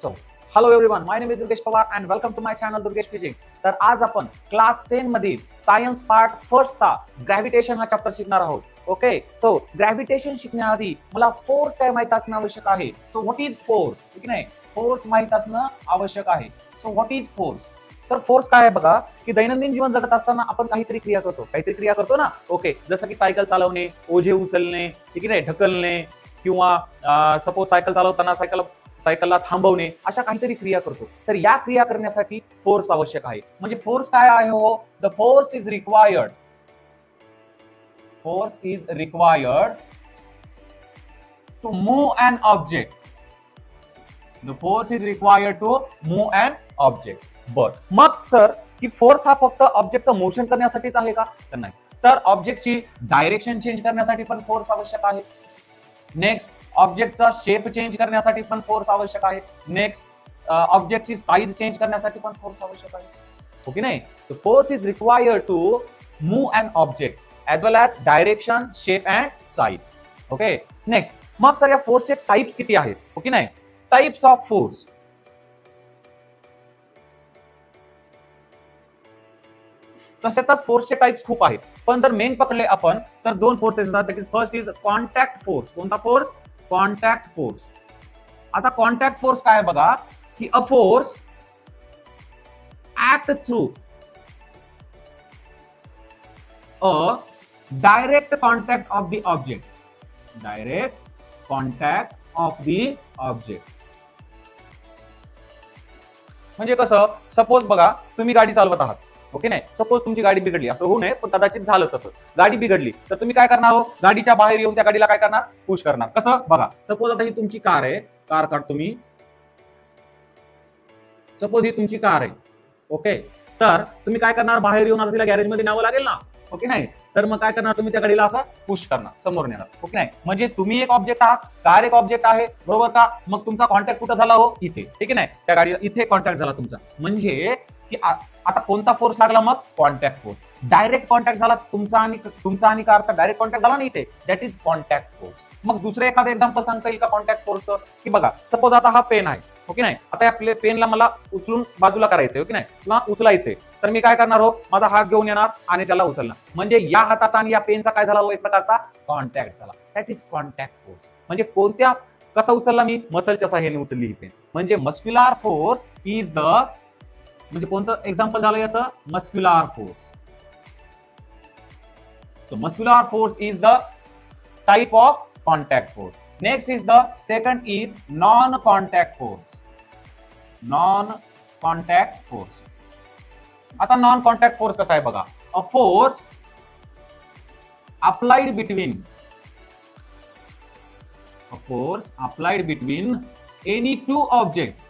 So, hello everyone, my name is Durgesh Pawar and welcome to my channel Durgesh Physics. तर आज आपण class 10 मधील science part फर्स्टचा gravitation हा chapter शिकणार आहोत. ओके, सो ग्रॅव्हिटेशन शिकण्याआधी मला फोर्स काय माहित असणं आवश्यक आहे. सो व्हॉट इज फोर्स, ठीक आहे, फोर्स माहित असणं आवश्यक आहे. सो व्हॉट इज फोर्स, तर फोर्स काय आहे बघा, की दैनंदिन जीवन जगत असताना आपण काहीतरी क्रिया करतो ना. ओके, जसं की सायकल चालवणे, ओझे उचलणे, ठीक आहे, ढकलणे, किंवा सपोज सायकल चालवताना सायकलला थांबवणे, अशा काहीतरी क्रिया करतो. तर या क्रिया करण्यासाठी फोर्स आवश्यक आहे. म्हणजे फोर्स काय आहे हो, the force is required to move an object. The force is required to move an object. बर, मग सर की फोर्स हा फक्त ऑब्जेक्टचं मोशन करण्यासाठीच आहे का? तर नाही, तर ऑब्जेक्टची डायरेक्शन चेंज करण्यासाठी पण फोर्स आवश्यक आहे. नेक्स्ट, ऑब्जेक्टचा शेप चेंज करण्यासाठी पण फोर्स आवश्यक आहे. नेक्स्ट, ऑब्जेक्टची साईज चेंज करण्यासाठी पण फोर्स आवश्यक आहे. ओके नाही, force is required to move an object as well as direction, shape and size. Okay, next, मग सर या फोर्सचे टाइप्स किती आहेत? ओके नाही, टाइप्स ऑफ फोर्स. तसे तर फोर्सचे टाइप्स खूप आहेत, पण जर मेन पकडले आपण तर दोन फोर्सेस असतात. First is contact force. कोणता फोर्स? Contact force. आता कॉन्टॅक्ट फोर्स काय बघा, की a force act through a direct contact of the object. Direct contact of the object म्हणजे कसं, सपोज बघा तुम्ही गाडी चालवत आहात. ओके नाही, सपोज तुमची गाडी बिघडली, असं होऊ नये पण कदाचित झालं तसं. गाडी बिघडली तर तुम्ही काय करणार हो, गाडीच्या बाहेर येऊन त्या गाडीला काय करणार, पुश करणार. कसं बघा, सपोज आता ही तुमची कार आहे, कार काढ तुम्ही. सपोज ही तुमची कार आहे. ओके, तर तुम्ही काय करणार, बाहेर येऊन आता तिला गॅरेजमध्ये न्यावं लागेल ना. ओके नाही, तर मग काय करणार, तुम्ही त्या गाडीला असं पुश करणार, समोर नेणार. ओके नाही, म्हणजे तुम्ही एक ऑब्जेक्ट आहात, कार एक ऑब्जेक्ट आहे, बरोबर का? मग तुमचा कॉन्टॅक्ट कुठं झाला हो, इथे. ठीक आहे नाही, त्या गाडीला इथे कॉन्टॅक्ट झाला तुमचा. म्हणजे की आता कोणता फोर्स लागला, मग कॉन्टॅक्ट फोर्स. डायरेक्ट कॉन्टॅक्ट झाला तुमचा आणि कारचा डायरेक्ट कॉन्टॅक्ट झाला ना इथे, दॅट इज कॉन्टॅक्ट फोर्स. मग दुसरं एखादं एक्झाम्पल सांगता येईल का कॉन्टॅक्ट फोर्सचं? की बघा, सपोज आता हा पेन आहे. ओके नाही, आता या पेनला मला उचलून बाजूला करायचंय. ओके नाही, किंवा उचलायचंय, तर मी काय करणार हो, माझा हात घेऊन येणार आणि त्याला उचलणार. म्हणजे या हाताचा आणि या पेनचा काय झाला हो, एक प्रकारचा कॉन्टॅक्ट झाला. That is contact force. म्हणजे कसा उचलला मी, मसलच्या सहाय्याने उचलली ही पेन. म्हणजे मस्क्युलर फोर्स इज द, म्हणजे कोणतं एक्झाम्पल झालं याचं, muscular force. So muscular force is the type of contact force. Next is the second is non-contact force. Non-contact force. आता non-contact force कसा आहे बघा, a force applied between any two objects,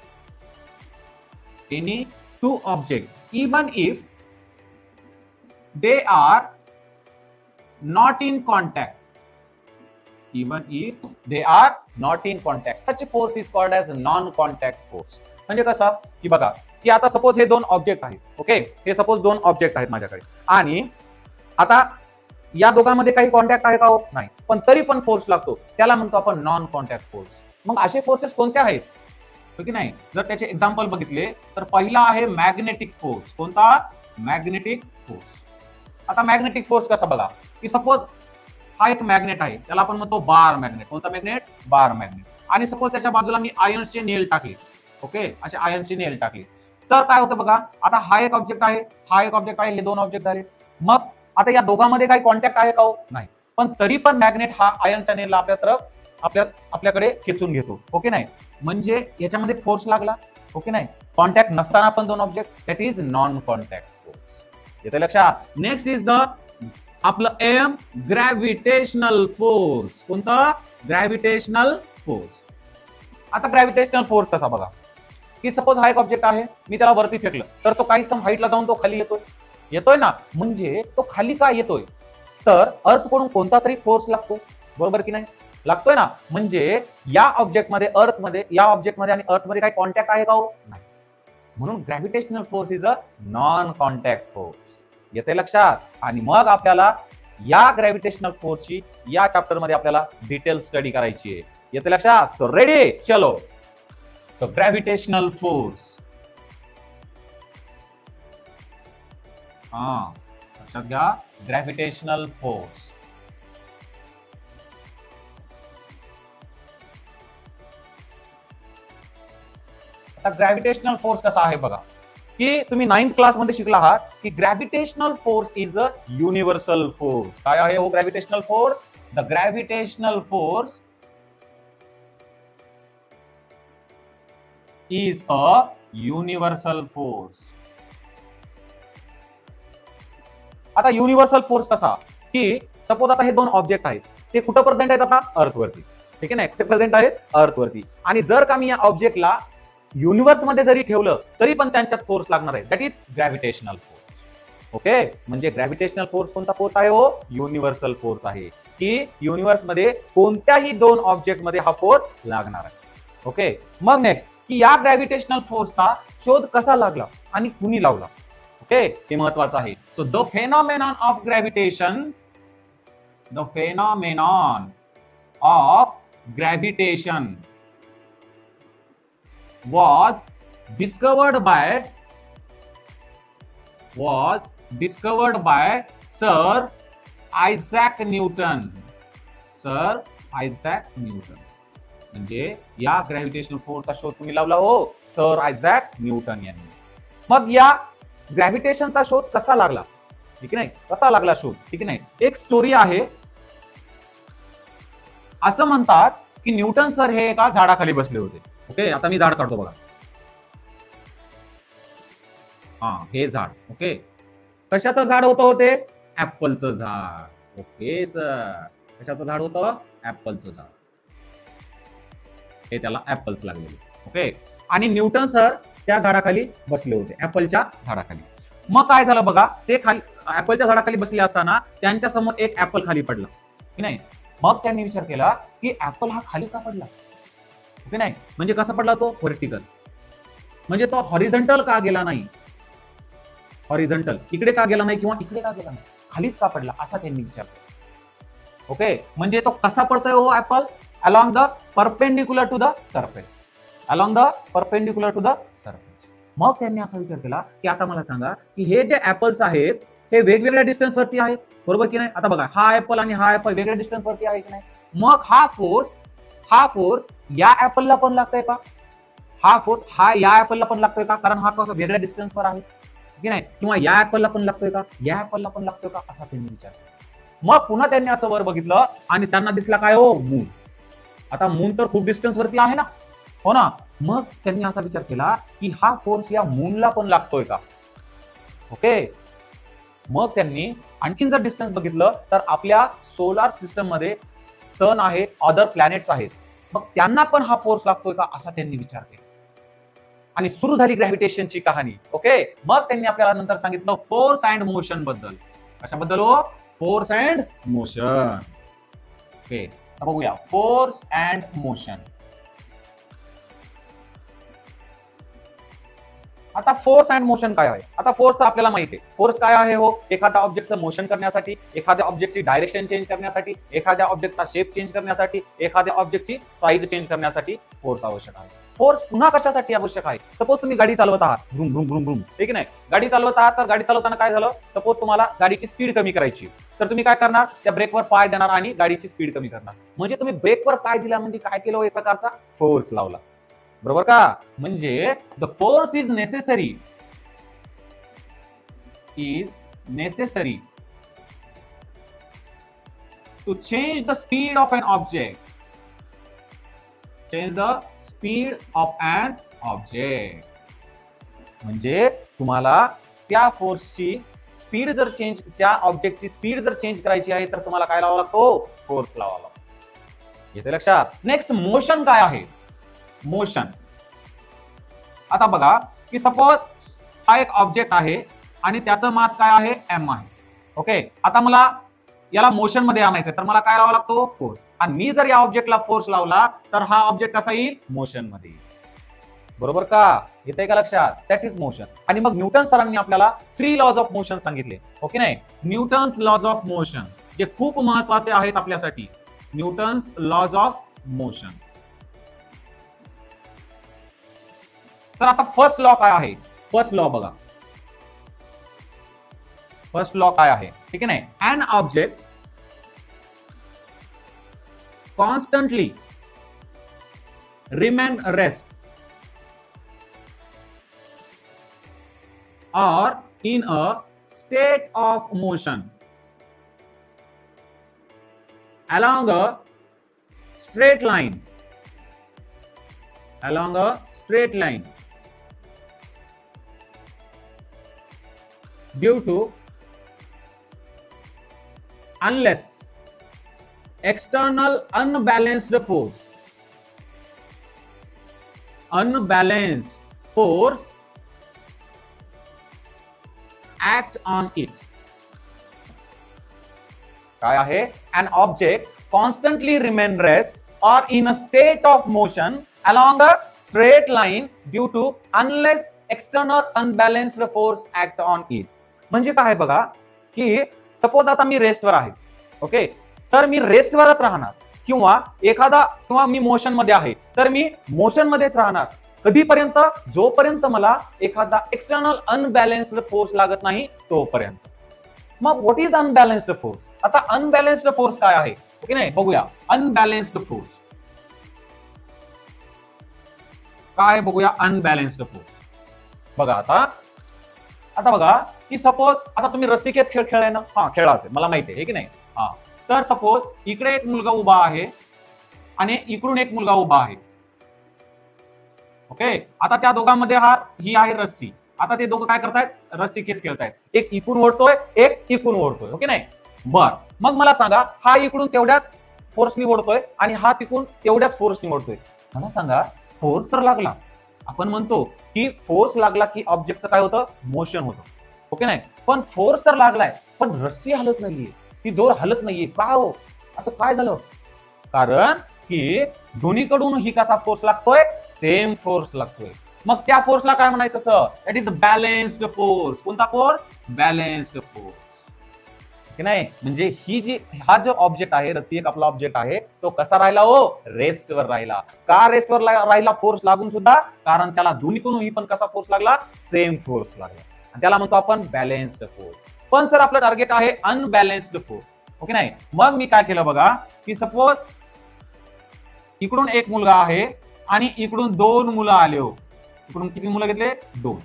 even if they are not in contact. Such a force is called as non-contact force. म्हणजे कसं, की बघा, की आता सपोज हे दोन ऑब्जेक्ट आहेत. ओके, हे सपोज दोन ऑब्जेक्ट आहेत माझ्याकडे, आणि आता या दोघांमध्ये काही कॉन्टॅक्ट आहे का हो, नाही, पण तरी पण फोर्स लागतो, त्याला म्हणतो आपण नॉन कॉन्टॅक्ट फोर्स. मग असे फोर्सेस कोणते आहेत? ओके नाही, जर त्याचे एक्झाम्पल बघितले तर पहिला आहे मॅग्नेटिक फोर्स. कोणता? Magnetic force. आता मॅग्नेटिक फोर्स कसा बघा, की सपोज हा एक मॅग्नेट आहे, त्याला आपण म्हणतो बार मॅग्नेट. कोणता मॅग्नेट? बार मॅग्नेट. आणि सपोज त्याच्या बाजूला मी आयर्नचे नेल टाकले. ओके, असे आयर्नचे नेल टाकले, तर काय होतं बघा, आता हा एक ऑब्जेक्ट आहे, हा एक ऑब्जेक्ट आहे, हे दोन ऑब्जेक्ट झाले. मग आता या दोघांमध्ये काही कॉन्टॅक्ट आहे का हो, नाही, पण तरी पण मॅग्नेट हा आयर्नच्या नेलला आपल्याकडे खेचून घेतो. ओके नाही, म्हणजे याच्यामध्ये फोर्स लागला. ओके नाही, कॉन्टॅक्ट नसताना पण दोन object, that is non contact force. येते लक्षात? नेक्स्ट इज द आपलं एम, ग्रॅव्हिटेशनल फोर्स. कोणता? Gravitational force. आता ग्रॅव्हिटेशनल फोर्स कसा बघा, की सपोज हा एक ऑब्जेक्ट आहे, मी त्याला वरती फेकलं तर तो काही सम हाईटला जाऊन तो खाली येतोय ना. म्हणजे तो खाली का येतोय, तर अर्थ कडून कोणता तरी फोर्स लागतो, बरोबर की नाही? लागतोय ना. म्हणजे या ऑब्जेक्टमध्ये आणि अर्थमध्ये काही कॉन्टॅक्ट आहे का हो, नाही. म्हणून gravitational force is a non contact force. येते लक्षात? आणि मग आपल्याला या ग्रॅव्हिटेशनल फोर्सची या चॅप्टर मध्ये आपल्याला डिटेल स्टडी करायची आहे. येते लक्षात? सो रेडी, चलो. सो ग्रॅव्हिटेशनल फोर्स, हा लक्षात घ्या, ग्रॅव्हिटेशनल फोर्स. आता ग्रॅव्हिटेशनल फोर्स कसा आहे बघा, की तुम्ही 9th क्लासमध्ये शिकला आहात की gravitational force is a universal force. काय आहे हो gravitational force? The gravitational force is a universal force. आता युनिव्हर्सल फोर्स कसा, की सपोज आता हे दोन ऑब्जेक्ट आहेत, ते कुठं प्रेझेंट आहेत आता? अर्थवरती. ठीक आहे ना, कुठे प्रेझेंट आहेत? अर्थवरती. आणि जर का मी या ऑब्जेक्टला युनिव्हर्स मध्ये जरी ठेवलं तरी पण त्यांच्यात फोर्स लागणार आहे, that is gravitational force. Okay, म्हणजे ग्रॅव्हिटेशनल फोर्स कोणता फोर्स आहे हो? युनिव्हर्सल फोर्स आहे, की युनिव्हर्स मध्ये कोणत्याही दोन ऑब्जेक्ट मध्ये हा फोर्स लागणार आहे. ओके, मग नेक्स्ट, की या ग्रॅव्हिटेशनल फोर्सचा शोध कसा लागला आणि कुणी लावला? ओके, हे महत्वाचं आहे. So the phenomenon of gravitation, the phenomenon of gravitation was discovered by Sir Isaac Newton. Sir Isaac Newton. म्हणजे या ग्रॅव्हिटेशनल फोर्सचा शोध तुम्ही लावला हो? सर आयझॅक न्यूटन यांनी. मग या ग्रॅव्हिटेशनचा शोध कसा लागला? ठीक नाही, कसा लागला शोध? ठीक नाही, एक स्टोरी आहे. असं म्हणतात की न्यूटन सर हे एका झाडाखाली बसले होते. ओके, आता मी झाड काढतो बघा. हा, हे झाड. ओके, कशाचं झाड होतं होते? ऍपलचं झाड. ओके सर, कशाचं झाड होतं? ऍपलचं झाड. हे त्याला ऍपल्स लागलेले. ओके, आणि न्यूटन सर त्या झाडाखाली बसले होते, ऍपलच्या झाडाखाली. मग काय झालं बघा, ते खाली ऍपलच्या झाडाखाली बसले असताना त्यांच्या समोर एक ऍपल खाली पडला की नाही. मग त्यांनी विचार केला की ऍपल हा खाली का पडला? ओके नाही, म्हणजे कसा पडला तो? व्हर्टिकल. म्हणजे तो हॉरिझॉन्टल का गेला नाही? हॉरिझॉन्टल इकडे का गेला नाही किंवा इकडे का गेला नाही, खालीच का पडला, असा त्यांनी विचार केला. ओके, म्हणजे तो कसा पडतोय हो apple? Along the perpendicular to the surface. Along the perpendicular to the surface. मग त्यांनी असा विचार केला की आता मला सांगा की हे जे ऍपल्स आहेत हे वेगवेगळ्या डिस्टन्स वरती आहेत, बरोबर की नाही? आता बघा, हा ऍपल आणि हा ऍपल वेगळ्या डिस्टन्स वरती आहे की नाही? मग हा फोर्स या ऍपलला पण लागतोय का? हा फोर्स हा या ऍपलला पण लागतोय का? कारण हा कसा वेगळ्या डिस्टन्सवर आहे की नाही? किंवा या ऍपलला पण लागतोय का? या ऍपलला पण लागतोय का? असा त्यांनी विचार केला. मग पुन्हा त्यांनी असं वर बघितलं आणि त्यांना दिसला काय हो? मून. आता मून तर खूप डिस्टन्स वरती आहे ना, हो ना? मग त्यांनी असा विचार केला की हा फोर्स या मूनला पण लागतोय का? ओके, मग त्यांनी आणखीन जर डिस्टन्स बघितलं तर आपल्या सोलार सिस्टम मध्ये सन आहे, अदर प्लॅनेट्स आहेत, मग त्यांना पण हा फोर्स लागतोय का? असा त्यांनी विचार केला आणि सुरू झाली ग्रॅव्हिटेशनची कहाणी. ओके, मग त्यांनी आपल्याला नंतर सांगितलं फोर्स अँड मोशन बद्दल. कशाबद्दल हो? Force and motion. ओके, बघूया फोर्स अँड मोशन. आता फोर्स अँड मोशन काय आहे? आता फोर्स आपल्याला माहिती आहे. फोर्स काय आहे हो? एखाद्या ऑब्जेक्टचं मोशन करण्यासाठी, एखाद्या ऑब्जेक्टची डायरेक्शन चेंज करण्यासाठी, एखाद्या ऑब्जेक्टचा शेप चेंज करण्यासाठी, एखाद्या ऑब्जेक्टची साईज चेंज करण्यासाठी फोर्स आवश्यक आहे. फोर्स पुन्हा कशासाठी आवश्यक आहे? सपोज तुम्ही गाडी चालवत आहात, भ्रूम भ्रूम भ्रूम भ्रूम, ठीक नाही? गाडी चालवत आहात, तर गाडी चालवताना काय झालं? सपोज तुम्हाला गाडीची स्पीड कमी करायची, तर तुम्ही काय करणार? त्या ब्रेकवर पाय देणार आणि गाडीची स्पीड कमी करणार. म्हणजे तुम्ही ब्रेकवर पाय दिला म्हणजे काय केलं? एक प्रकारचा फोर्स लावला, बरोबर का? म्हणजे the force is necessary to change the speed of an object. Change the speed of an object म्हणजे तुम्हाला त्या फोर्सची स्पीड जर चेंज, त्या ऑब्जेक्टची स्पीड जर चेंज करायची आहे तर तुम्हाला काय लावावा लागतो? फोर्स लावावा लागतो. येते लक्षात? नेक्स्ट, मोशन काय आहे? मोशन. आता बघा की सपोज हा एक ऑब्जेक्ट आहे आणि त्याचं मास काय आहे? एम आहे. ओके, आता मला याला मोशन मध्ये आणायचं तर मला काय लावावा लागतो? फोर्स. आणि मी जर या ऑब्जेक्टला फोर्स लावला तर हा ऑब्जेक्ट कसा येईल? मोशन मध्ये, बरोबर का? येते का लक्षात? That is motion. आणि मग न्यूटन सरांनी आपल्याला 3 लॉज ऑफ मोशन सांगितले. ओके नाही, न्यूटन्स लॉज ऑफ मोशन जे खूप महत्वाचे आहेत आपल्यासाठी. Newton's laws of motion. तर आता फर्स्ट लॉ काय आहे? फर्स्ट लॉ बघा, फर्स्ट लॉ काय आहे, ठीक आहे नाही? An object constantly remain rest or in a state of motion along a straight line due to unless external unbalanced force act on it. काय आहे? An object constantly remain rest or in a state of motion along a straight line due to unless external unbalanced force act on it. म्हणजे काय आहे बघा, की suppose आता मी रेस्टवर आहे, okay, तर मी रेस्टवरच राहणार, किंवा मी मोशन मध्ये आहे तर मी मोशन मध्येच राहणार. कधीपर्यंत? जोपर्यंत मला एखादा एक्सटर्नल अनबॅलन्स्ड फोर्स लागत नाही तोपर्यंत. मग व्हॉट इज अनबॅलन्स्ड फोर्स? आता अनबॅलन्स्ड फोर्स काय आहे, ओके नाही, बघूया. अनबॅलन्स्ड फोर्स काय, बघूया. अनबॅलन्स्ड फोर्स बघा. आता बघा की सपोज आता तुम्ही रस्सीखेच खेळ खेळलाय ना? हा, खेळला असेल, मला माहिती आहे की नाही? हा, तर सपोज इकडे एक मुलगा उभा आहे आणि इकडून एक मुलगा उभा आहे, ओके. आता त्या दोघांमध्ये ही आहे रस्सी. आता ते दोघं काय करतायत? रस्सी खेच खेळतायत. एक इकडून ओढतोय, एक इकडून ओढतोय, ओके नाही? बर, मग मला सांगा, हा इकडून तेवढ्याच फोर्सनी ओढतोय आणि हा तिकडून तेवढ्याच फोर्सनी ओढतोय. मला सांगा, फोर्स तर लागला. आपण म्हणतो की फोर्स लागला की ऑब्जेक्टचं काय होतं? मोशन होतं, ओके नाही? पण फोर्स तर लागलाय, पण रस्सी हलत नाहीये, ती दोर हलत नाहीये. का हो? असं काय झालं? कारण की दोन्हीकडून ही कसा फोर्स लागतोय? सेम फोर्स लागतोय. मग त्या फोर्सला काय म्हणायचं sir? That is balanced force. कोणता फोर्स? बॅलन्स्ड फोर्स, की नाही? म्हणजे हा जो ऑब्जेक्ट आहे, रस्सी एक आपला ऑब्जेक्ट आहे, तो कसा राहिला हो? रेस्टवर राहिला. का रेस्टवर राहिला फोर्स लागून सुद्धा? कारण त्याला दोन्हीकडून पण कसा फोर्स लागला? सेम फोर्स लागला. आणि त्याला म्हणतो आपण बॅलन्स्ड फोर्स. पण सर आपलं टार्गेट आहे अनबॅलन्स्ड फोर्स, ओके नाही? मग मी काय केलं बघा, की सपोज इकडून एक मुलगा आहे आणि इकडून दोन मुलं आले हो. इकडून किती मुलं घेतले? दोन.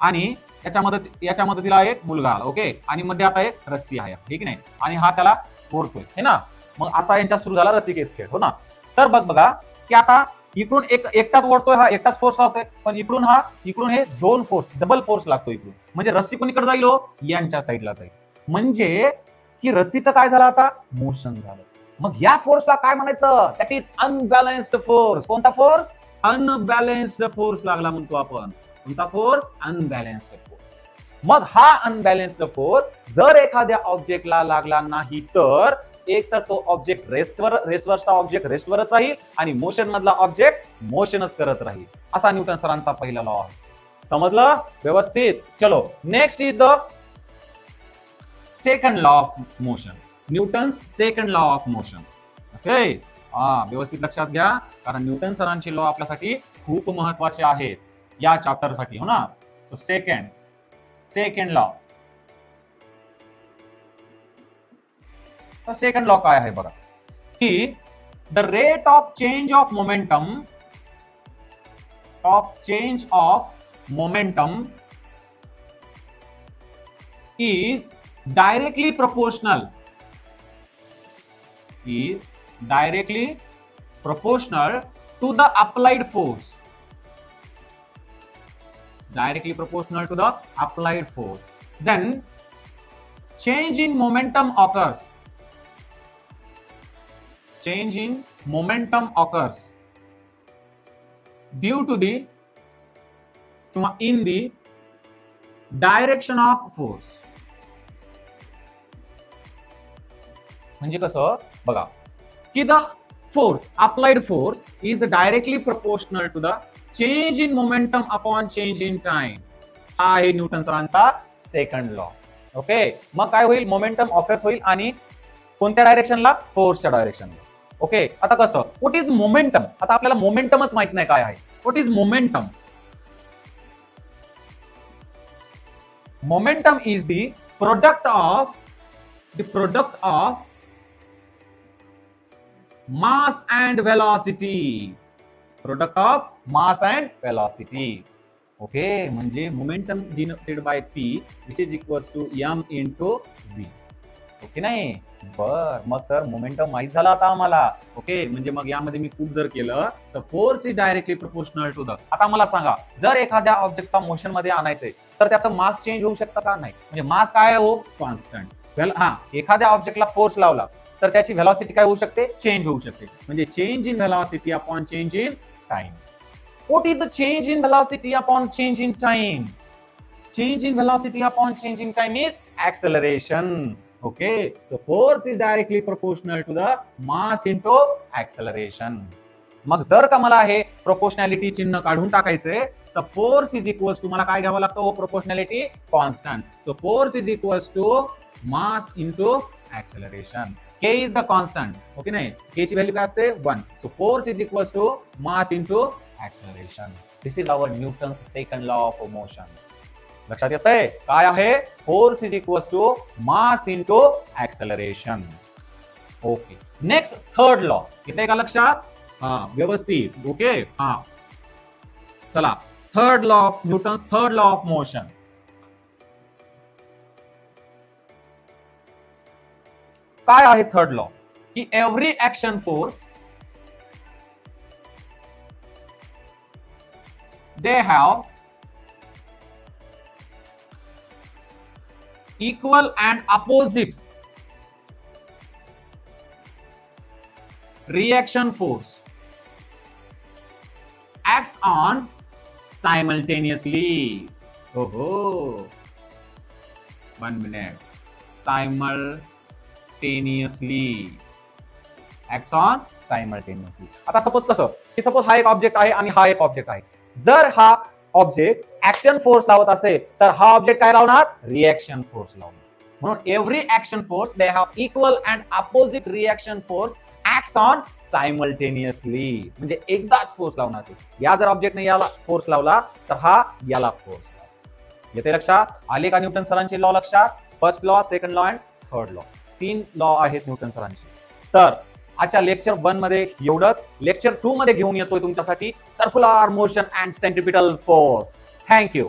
आणि याच्या मदतीला एक मुलगा आला, ओके, आणि मध्ये आता एक रस्सी आहे, ठीक नाही? आणि हा त्याला ओढतोय, है ना? मग आता यांच्या सुरू झाला रस्सी खेच खेळ, हो ना? तर बघा की आता इकडून एकटाच ओढतोय, हा एकटाच फोर्स लागतोय, पण इकडून हे दोन फोर्स, डबल फोर्स लागतो इकडून. म्हणजे रस्सी कोणीकडे जाईल हो? यांच्या साईडला जाईल. म्हणजे की रस्सीचं काय झालं आता? मोशन झालं. मग या फोर्सला काय म्हणायचं? That is unbalanced force. कोणता फोर्स? अनबॅलन्स्ड फोर्स लागला म्हणतो आपण. कोणता फोर्स? Unbalanced force. मग हा अनबॅलन्स्ड फोर्स जर एखाद्या ऑब्जेक्टला लागला नाही तर एक तर तो ऑब्जेक्ट रेस्टवरचा ऑब्जेक्ट रेस्टवरच राहील आणि मोशन मधला ऑब्जेक्ट मोशनच करत राहील. असा न्यूटन सरांचा पहिला लॉ आहे. समजलं व्यवस्थित? चलो, next is the second law of motion. Newton's second law of motion, okay. व्यवस्थित लक्षात घ्या, कारण न्यूटन सरांचे लॉ आपल्यासाठी खूप महत्वाचे आहेत या चॅप्टर साठी, हो ना? तो सेकंड लॉ. तर सेकंड लॉ काय आहे बघा, की the rate of change of momentum is directly proportional to the applied force. Then change in momentum occurs due to the in the direction of force. म्हणजे कसं बघा, की the applied force is directly proportional to the change in momentum upon change in time. हा आहे Newton सरांचा second law, okay. मग काय होईल? मोमेंटम ऑकर्स होईल आणि कोणत्या डायरेक्शनला? फोर्सच्या डायरेक्शनला. ओके, आता कसं, व्हॉट इज मोमेंटम, आता आपल्याला मोमेंटमच माहित नाही काय आहे. What is momentum? Momentum is the product of mass and velocity. Product of mass and velocity. Okay, म्हणजे momentum denoted by P which is equals to m into v. Okay नाही, बर, मग सर मोमेंटम माहित झाला आता आम्हाला. Okay, म्हणजे मग यामध्ये मी खूप जर केलं तर force is directly proportional to the. आता मला सांगा, जर एखाद्या ऑब्जेक्टचा मोशन मध्ये आणायचंय तर त्याचं मास चेंज होऊ शकतं का? नाही. म्हणजे मास काय हो? कॉन्स्टंट. एखाद्या ऑब्जेक्टला फोर्स लावला तर त्याची व्हेलॉसिटी काय होऊ शकते? चेंज होऊ शकते. म्हणजे change in velocity upon change in time. What is the change in velocity upon change in time? Change in velocity upon change in time is acceleration. Okay, so force is directly proportional to the mass into acceleration. मग जर का मला हे proportionality चिन्ह काढून टाकायचे तर force is equals to, मला काय घ्यावं लागतं हो? Proportionality constant. So force is equals to mass into acceleration. K is the constant. Okay नाही, के ची व्हॅल्यू काय असते? 1. So force is equals to mass into acceleration. This is our Newton's second law of motion. लक्षात येतंय काय आहे? Force is equals to mass into acceleration. Okay, next third law येते का लक्षात? व्यवस्थित. ओके, चला, third law of Newton's third law of motion. काय आहे थर्ड लॉ? की every action force they have equal and opposite reaction force acts on simultaneously. Oh, 1 minute. Simultaneously acts on simultaneously. आता suppose कसं की suppose हा एक object आहे आणि हा एक ऑब्जेक्ट आहे. जर हा ऑब्जेक्ट ऍक्शन फोर्स लावत असेल तर हा ऑब्जेक्ट काय लावणार? रिएक्शन फोर्स लावणार. म्हणून every action force they have equal and opposite reaction force acts on simultaneously. म्हणजे एकदाच फोर्स लावणार ते. या जर ऑब्जेक्टने याला फोर्स लावला तर हा याला फोर्स लावला. येते लक्षात? आले का न्यूटन सरांचे लॉ लक्षात? First law, second law and third law. 3 law आहेत न्यूटन सरांचे. तर आजच्या लेक्चर 1 मध्ये एवढंच. लेक्चर 2 मध्ये घेऊन येतोय तुमच्यासाठी circular motion and centripetal force. Thank you.